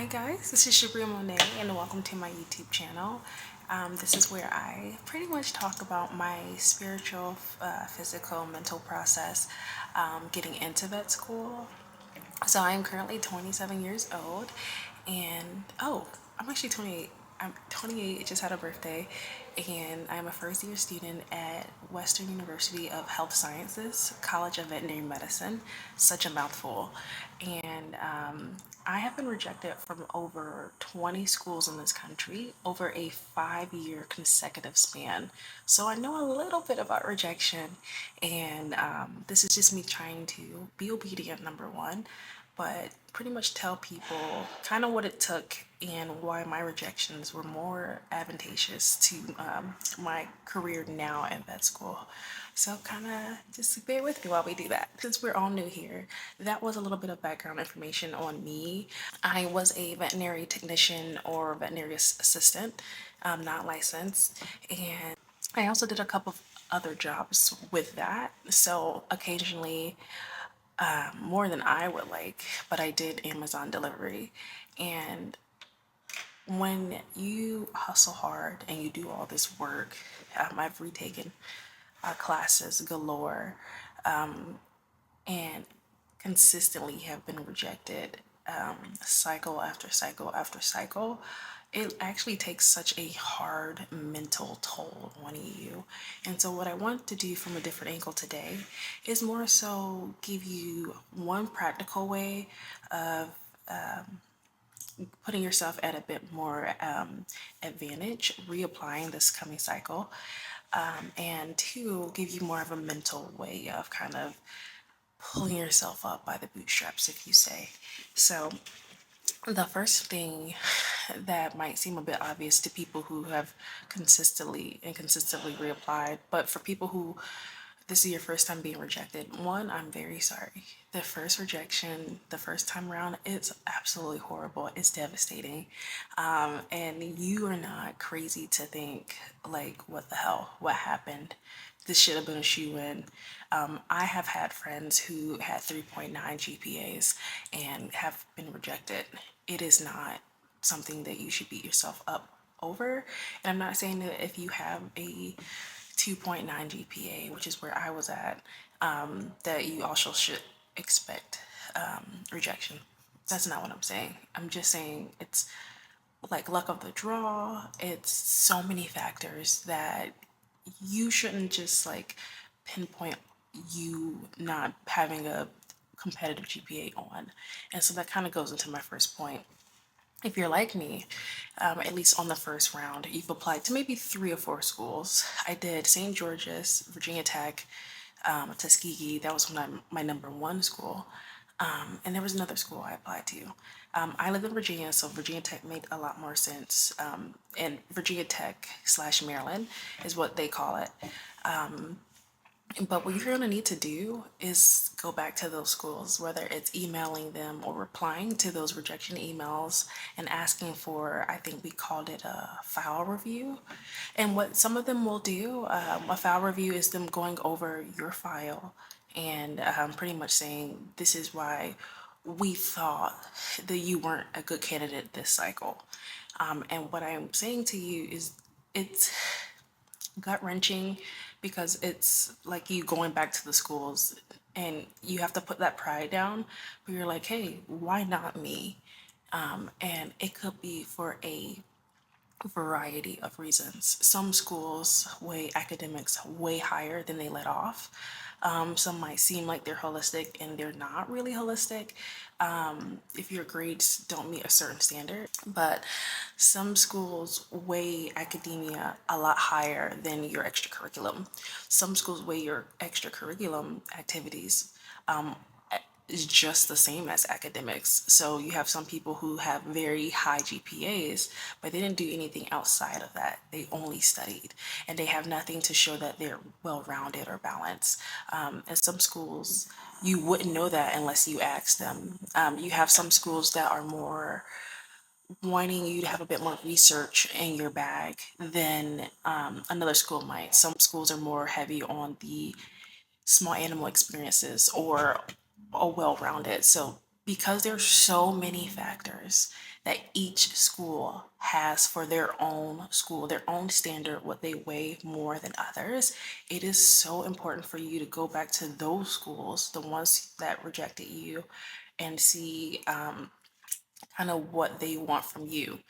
Hi guys, this is Shabria Monet and welcome to my YouTube channel. This is where I pretty much talk about my spiritual, physical, mental process getting into vet school. So I am currently 27 years old and I'm actually 28. I'm 28, just had a birthday, and I'm a first year student at Western University of Health Sciences, College of Veterinary Medicine. Such a mouthful. And I have been rejected from over 20 schools in this country over a 5 year consecutive span. So I know a little bit about rejection, and this is just me trying to be obedient, number one, but pretty much tell people kind of what it took and why my rejections were more advantageous to my career now in vet school. So kind of just bear with me while we do that. Since we're all new here, that was a little bit of background information on me. I was a veterinary technician or veterinary assistant, not licensed, and I also did a couple of other jobs with that. So occasionally more than I would like, but I did Amazon delivery. And when you hustle hard and you do all this work, I've retaken classes galore and consistently have been rejected cycle after cycle after cycle. It actually takes such a hard mental toll on you. And so what I want to do from a different angle today is more so give you one practical way of putting yourself at a bit more advantage, reapplying this coming cycle, and two, give you more of a mental way of kind of pulling yourself up by the bootstraps, if you say. So the first thing that might seem a bit obvious to people who have consistently and consistently reapplied, but for people who this is your first time being rejected, one, I'm very sorry. The first rejection, the first time around, it's absolutely horrible. It's devastating. And you are not crazy to think, like, what the hell? What happened? This should have been a shoe-in. I have had friends who had 3.9 GPAs and have been rejected. It is not something that you should beat yourself up over. And I'm not saying that if you have a 2.9 GPA, which is where I was at, that you also should expect rejection. That's not what I'm saying. I'm just saying it's like luck of the draw. It's so many factors that you shouldn't just like pinpoint you not having a competitive GPA on. And so that kind of goes into my first point. If you're like me, at least on the first round, you've applied to maybe 3 or 4 schools. I did St. George's, Virginia Tech, Tuskegee. That was my number one school. And there was another school I applied to. I live in Virginia, so Virginia Tech made a lot more sense. And Virginia Tech / Maryland is what they call it. But what you're going to need to do is go back to those schools, whether it's emailing them or replying to those rejection emails and asking for, I think we called it a file review. And what some of them will do, a file review is them going over your file and pretty much saying, this is why we thought that you weren't a good candidate this cycle. And what I'm saying to you is it's gut wrenching because it's like you going back to the schools and you have to put that pride down, but you're like, hey, why not me? And it could be for a variety of reasons. Some schools weigh academics way higher than they let off. Some might seem like they're holistic and they're not really holistic if your grades don't meet a certain standard. But some schools weigh academia a lot higher than your extracurriculum. Some schools weigh your extracurriculum activities is just the same as academics. So you have some people who have very high GPAs, but they didn't do anything outside of that. They only studied and they have nothing to show that they're well-rounded or balanced. And some schools, you wouldn't know that unless you ask them. You have some schools that are more wanting you to have a bit more research in your bag than another school might. Some schools are more heavy on the small animal experiences or well-rounded. So because there's so many factors that each school has for their own school, their own standard, what they weigh more than others. It is so important for you to go back to those schools, the ones that rejected you, and see kind of what they want from you.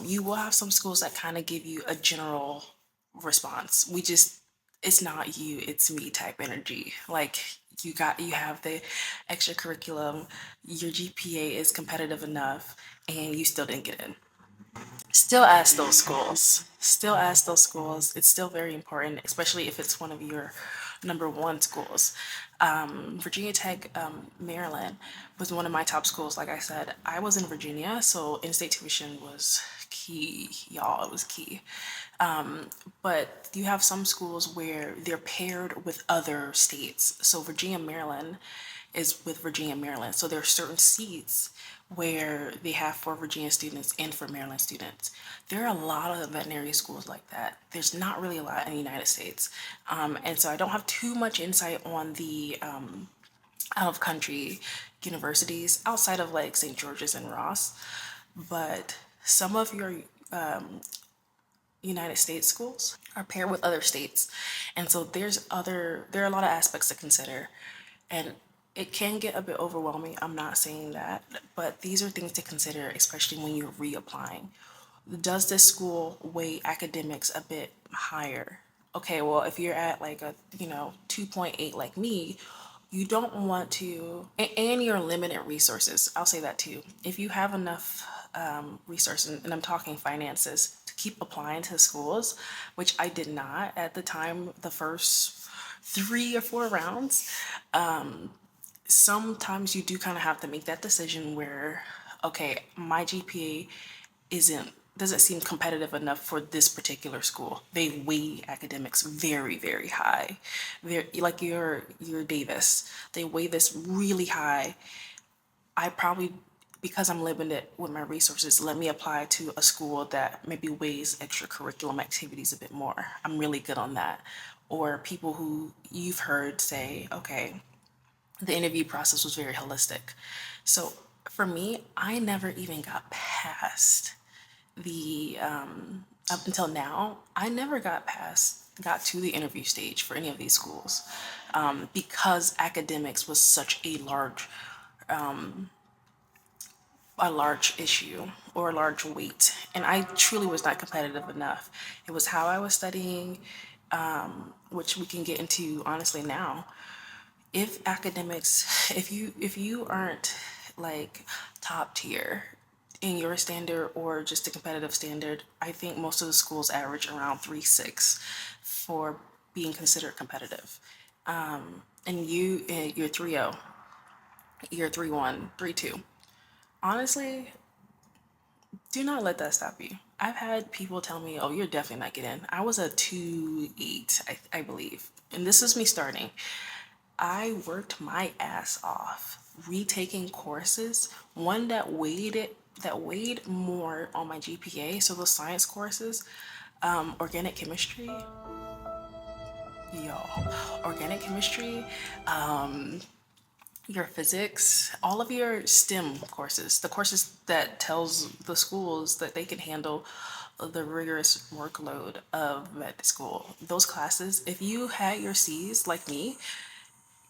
You will have some schools that kind of give you a general response. It's not you, it's me type energy. Like you have the extra curriculum, your GPA is competitive enough, and you still didn't get in. Still ask those schools. Still ask those schools. It's still very important, especially if it's one of your number one schools. Virginia Tech, Maryland was one of my top schools. Like I said, I was in Virginia, so in-state tuition was key, y'all. It was key. But you have some schools where they're paired with other states. So Virginia, Maryland is with Virginia, Maryland. So there are certain seats where they have for Virginia students and for Maryland students. There are a lot of veterinary schools like that. There's not really a lot in the United States. And so I don't have too much insight on the out of country universities outside of like St. George's and Ross. But some of your United States schools are paired with other states. And so there are a lot of aspects to consider. And it can get a bit overwhelming. I'm not saying that, but these are things to consider, especially when you're reapplying. Does this school weigh academics a bit higher? Okay, well, if you're at like a, 2.8 like me, you don't want to, and your limited resources. I'll say that too. If you have enough resources, and I'm talking finances, to keep applying to schools, which I did not at the time, the first 3 or 4 rounds, sometimes you do kind of have to make that decision where, okay, my GPA doesn't seem competitive enough for this particular school. They weigh academics very, very high. They're like your Davis. They weigh this really high. I probably, because I'm limited with my resources, let me apply to a school that maybe weighs extracurriculum activities a bit more. I'm really good on that. Or people who you've heard say, okay, the interview process was very holistic. So for me, I never even got past the up until now, I never got to the interview stage for any of these schools, because academics was such a large issue or a large weight, and I truly was not competitive enough. It was how I was studying, which we can get into honestly now. If academics, if you aren't like top tier in your standard or just a competitive standard, I think most of the schools average around 3.6 for being considered competitive. And you're 3.0, you're 3.1, 3.2. Honestly, do not let that stop you. I've had people tell me, "Oh, you're definitely not getting in." I was a 2.8, I believe, and this is me starting. I worked my ass off retaking courses, one that weighed more on my GPA. So those science courses, organic chemistry, y'all, organic chemistry, your physics, all of your STEM courses, the courses that tells the schools that they can handle the rigorous workload of med school. Those classes, if you had your C's like me,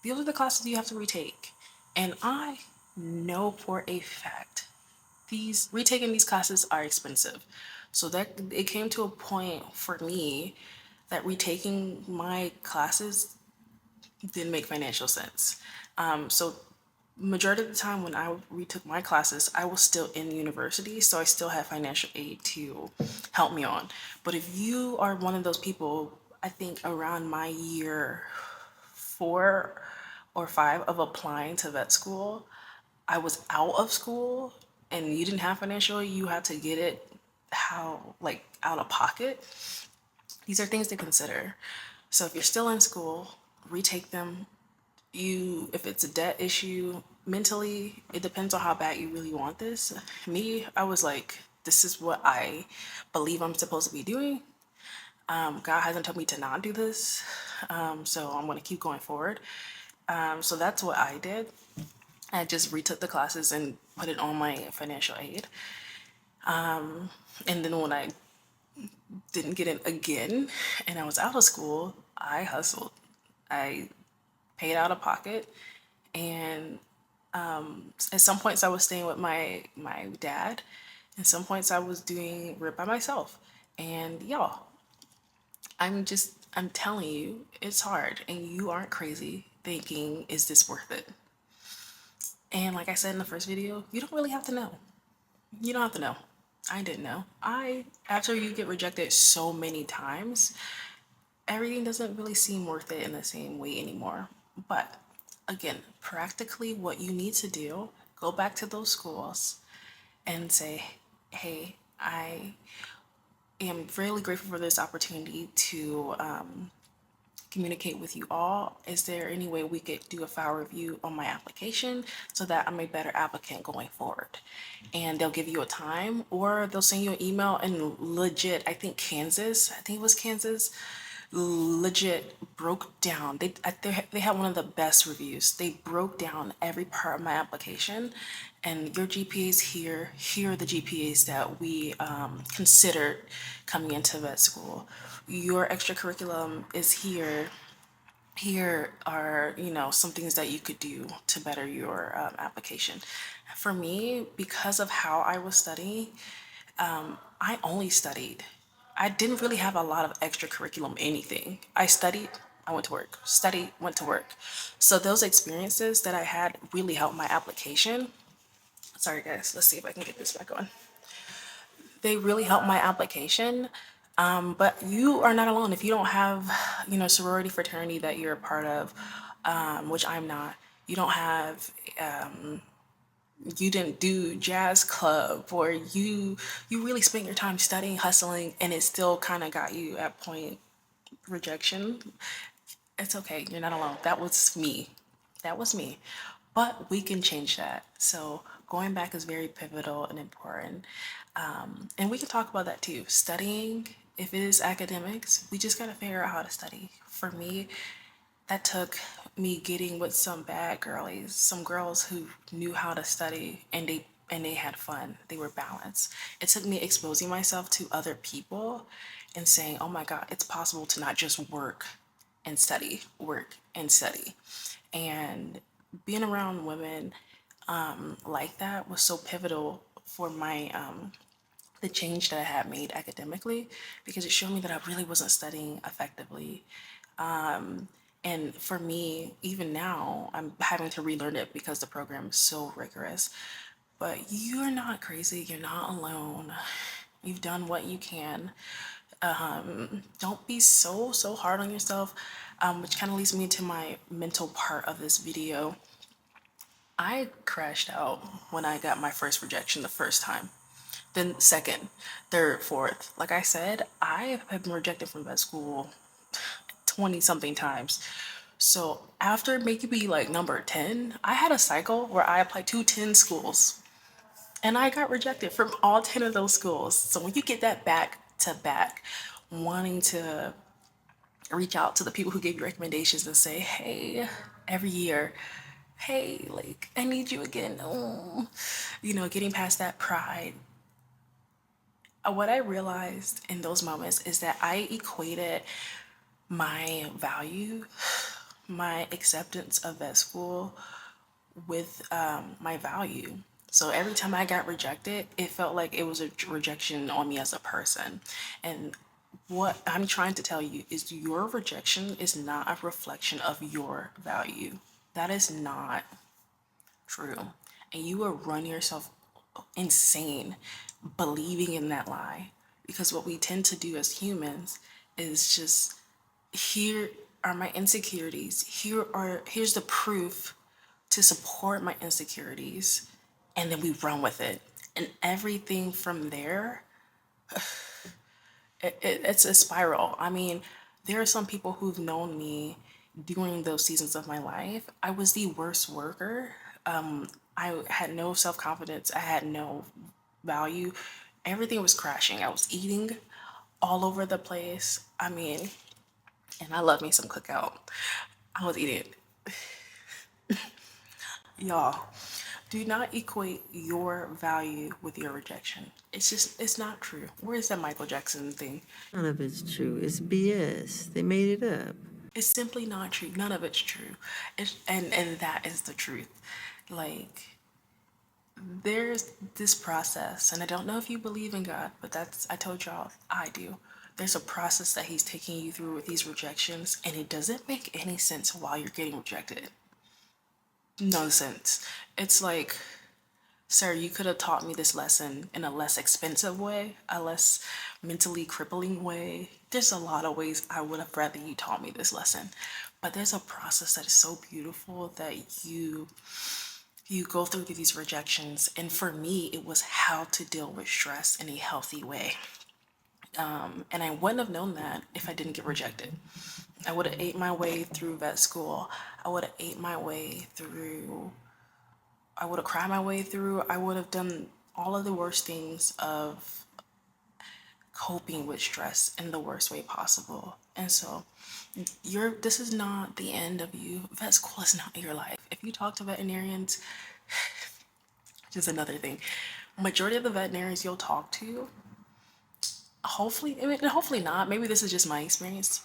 these are the classes you have to retake. And I know for a fact these retaking these classes are expensive. So that it came to a point for me that retaking my classes didn't make financial sense. So majority of the time when I retook my classes, I was still in university, so I still had financial aid to help me on. But if you are one of those people, I think around my year 4 or 5 of applying to vet school, I was out of school and you didn't have financial, you had to get it how like out of pocket. These are things to consider. So if you're still in school, retake them. If it's a debt issue, mentally, it depends on how bad you really want this. Me, I was like, this is what I believe I'm supposed to be doing. God hasn't told me to not do this. So I'm going to keep going forward. So that's what I did. I just retook the classes and put it on my financial aid. And then when I didn't get it again and I was out of school, I hustled. I paid out of pocket, and at some points I was staying with my dad, and some points I was doing it by myself. And y'all, I'm telling you, it's hard, and you aren't crazy thinking, is this worth it? And like I said in the first video, you don't really have to know. You don't have to know. I didn't know. After you get rejected so many times, everything doesn't really seem worth it in the same way anymore. But again, practically what you need to do, go back to those schools and say, hey, I am really grateful for this opportunity to communicate with you all. Is there any way we could do a file review on my application so that I'm a better applicant going forward? And they'll give you a time, or they'll send you an email. And legit, I think it was Kansas, legit broke down. They had one of the best reviews. They broke down every part of my application, and your GPAs here. Here are the GPAs that we considered coming into vet school. Your extracurriculum is here. Here are, some things that you could do to better your application. For me, because of how I was studying, I only studied. I didn't really have a lot of extracurriculum anything. I studied, I went to work, studied, went to work. So those experiences that I had really helped my application. Sorry guys, let's see if I can get this back on. They really helped my application. But you are not alone if you don't have, sorority fraternity that you're a part of, which I'm not. You don't have, you didn't do jazz club, or you really spent your time studying, hustling, and it still kind of got you at point rejection. It's okay, you're not alone. That was me. That was me. But we can change that. So going back is very pivotal and important. And we can talk about that too. Studying, if it is academics, we just got to figure out how to study. For me, that took me getting with some bad girlies, some girls who knew how to study, and they had fun. They were balanced. It took me exposing myself to other people and saying, "Oh my God, it's possible to not just work and study." And being around women like that was so pivotal for my the change that I had made academically, because it showed me that I really wasn't studying effectively. And for me, even now, I'm having to relearn it because the program is so rigorous. But you're not crazy. You're not alone. You've done what you can. Don't be so hard on yourself, which kind of leads me to my mental part of this video. I crashed out when I got my first rejection the first time. Then second, third, fourth. Like I said, I have been rejected from vet school 20 something times. So after making me like number 10, I had a cycle where I applied to 10 schools and I got rejected from all 10 of those schools. So when you get that back to back, wanting to reach out to the people who gave you recommendations and say, hey, every year, hey, like, I need you again. Oh. Getting past that pride. What I realized in those moments is that I equated my value, my acceptance of that school with my value. So every time I got rejected, it felt like it was a rejection on me as a person. And what I'm trying to tell you is your rejection is not a reflection of your value. That is not true. And you will run yourself insane believing in that lie. Because what we tend to do as humans is just, here are my insecurities. Here's the proof to support my insecurities, and then we run with it. And everything from there, it's a spiral. I mean, there are some people who've known me during those seasons of my life. I was the worst worker. I had no self confidence. I had no value. Everything was crashing. I was eating all over the place. I mean, and I love me some cookout. I was eating Y'all, do not equate your value with your rejection. It's not true. Where's that Michael Jackson thing? None of it's true. It's BS. They made it up. It's simply not true. None of it's true. And that is the truth. Like, there's this process, and I don't know if you believe in God, but I told y'all, I do. There's a process that He's taking you through with these rejections, and it doesn't make any sense while you're getting rejected. No sense. It's like, sir, you could have taught me this lesson in a less expensive way, a less mentally crippling way. There's a lot of ways I would have rather you taught me this lesson. But there's a process that is so beautiful that you go through these rejections. And for me, it was how to deal with stress in a healthy way. And I wouldn't have known that if I didn't get rejected. I would have ate my way through vet school. I would have ate my way through I would have cried my way through. I would have done all of the worst things of coping with stress in the worst way possible. And so this is not the end of you. Vet school is not your life. If you talk to veterinarians, just another thing. Majority of the veterinarians you'll talk to, hopefully, I mean, hopefully not. Maybe this is just my experience.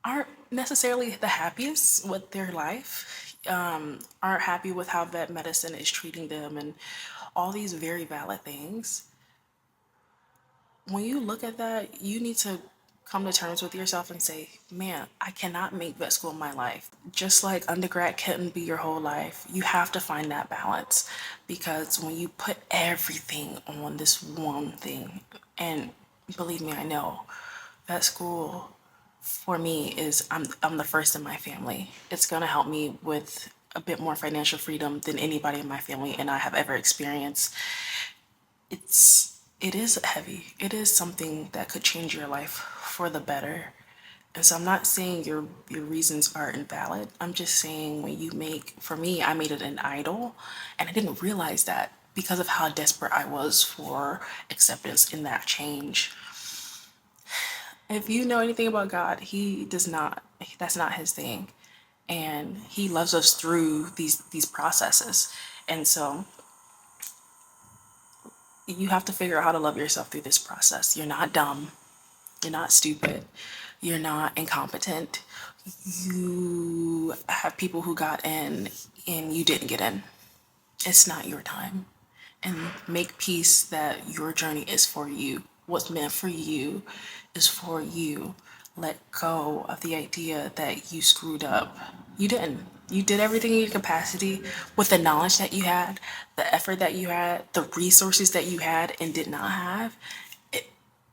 Aren't necessarily the happiest with their life, aren't happy with how vet medicine is treating them, and all these very valid things. When you look at that, you need to come to terms with yourself and say, man, I cannot make vet school my life. Just like undergrad couldn't be your whole life, you have to find that balance, because when you put everything on this one thing, and believe me, I know, vet school for me is I'm the first in my family. It's gonna help me with a bit more financial freedom than anybody in my family and I have ever experienced. It is heavy. It is something that could change your life for the better. And so I'm not saying your reasons are invalid. I'm just saying when you make, for me, I made it an idol, and I didn't realize that because of how desperate I was for acceptance in that change. If you know anything about God, He does not, that's not His thing. And He loves us through these processes. And so you have to figure out how to love yourself through this process. You're not dumb. You're not stupid. You're not incompetent. You have people who got in and you didn't get in. It's not your time. And make peace that your journey is for you. What's meant for you is for you. Let go of the idea that you screwed up. You didn't. You did everything in your capacity with the knowledge that you had, the effort that you had, the resources that you had and did not have.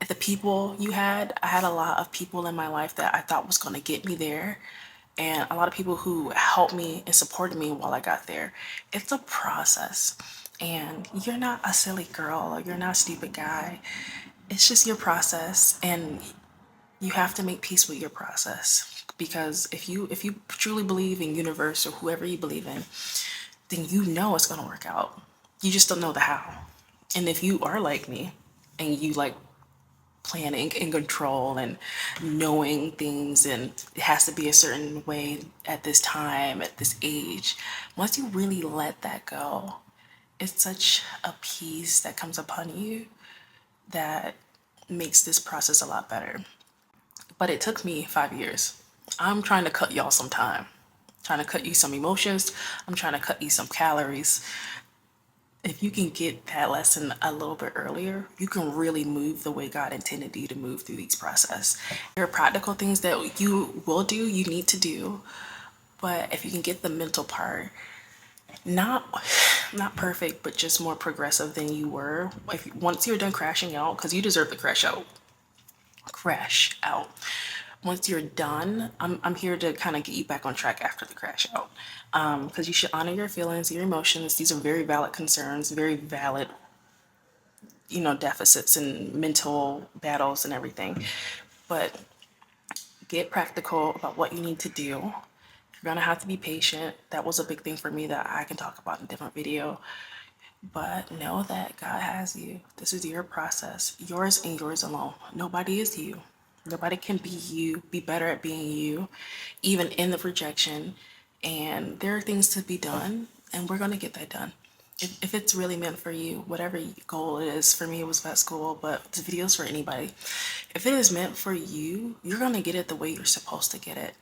The people you had, I had a lot of people in my life that I thought was going to get me there, and a lot of people who helped me and supported me while I got there. It's a process, and you're not a silly girl or you're not a stupid guy. It's just your process, and you have to make peace with your process, because if you truly believe in universe or whoever you believe in, then you know it's going to work out. You just don't know the how. And if you are like me and you like planning and control and knowing things, and it has to be a certain way at this time, at this age, once you really let that go, it's such a peace that comes upon you that makes this process a lot better. But it took me 5 years. I'm trying to cut y'all some time, trying to cut you some emotions. I'm trying to cut you some calories. If you can get that lesson a little bit earlier, you can really move the way God intended you to move through these process. There are practical things that you will do, you need to do, but if you can get the mental part, not not perfect, but just more progressive than you were. If once you're done crashing out, because you deserve to crash out, crash out. Once you're done, I'm here to kind of get you back on track after the crash out. Because you should honor your feelings, your emotions. These are very valid concerns, very valid, deficits and mental battles and everything. But get practical about what you need to do. You're gonna have to be patient. That was a big thing for me that I can talk about in a different video. But know that God has you. This is your process, yours and yours alone. Nobody is you. Nobody can be you, be better at being you, even in the rejection. And there are things to be done. and we're gonna get that done. If it's really meant for you, whatever goal it is, for me it was vet school, but this video is for anybody. If it is meant for you, you're gonna get it the way you're supposed to get it.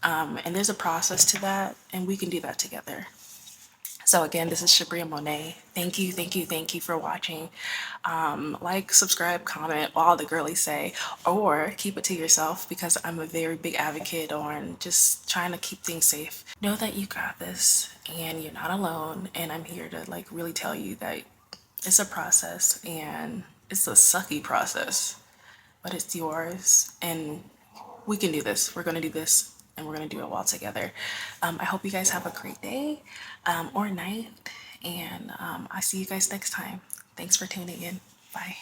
And there's a process to that, and we can do that together. So again, this is Shabria Monet. Thank you, thank you, thank you for watching. Like, subscribe, comment, all the girlies say, or keep it to yourself, because I'm a very big advocate on just trying to keep things safe. Know that you got this and you're not alone. And I'm here to like really tell you that it's a process, and it's a sucky process, but it's yours, and we can do this. We're going to do this, and we're going to do it all together. I hope you guys have a great day or night, and I see you guys next time. Thanks for tuning in. Bye.